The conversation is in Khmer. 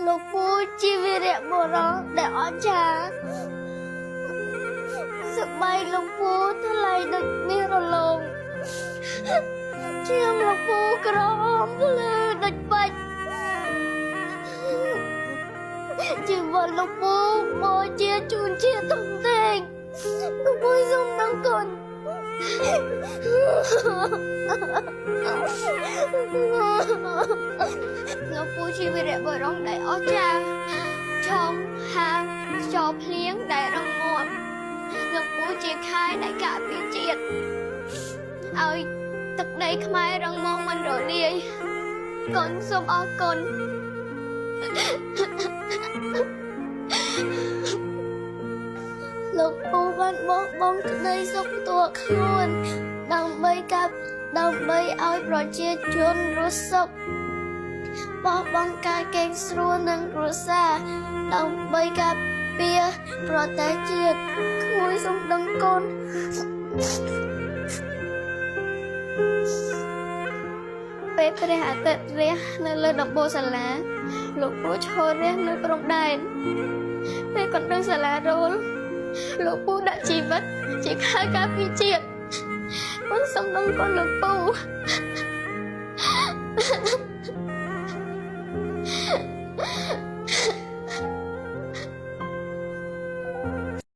លោកពូជាវីរៈបុរសដែលអស្ចារ្យសបាយលោកពូថ្លៃដូចមាសរលោងជាងលោកពូក្រហមភ្លឺដូចបាច់ជីវិតលោកពូបូជាជូនជាធំធេងលោកពូសូមដឹងគុណលោកពូជាវីរៈបុរសដែលអស្ចារ្យឆោមហាងខ្យល់ភ្លៀងដែលរឹងមាំលោកពូជាខែដែលការពារជាតិឲ្យទឹកដីខ្មែររឹងមាំមិនរលាយកូនសូមអរគុណលោកពូបានបោះបង់ក្តីសុខផ្ទាល់ខ្លួនដើម្បីឲ្យប្រជាជនរស់សុខបោះបង់ការកេងស្រួលនិងគ្រួសារដើម្បីការពារប្រទេសជាតិក្មួយសូមដឹងគុណពេលព្រះអាទិត្យរះនៅលើដំបូលសាលាលោកពូឈររះនៅព្រំដែនពេលកណ្ដឹងសាលារលលោកពូដាក់ជីវិតជាខែការពារជាតិគុណសូមដឹងគុណលោកពូ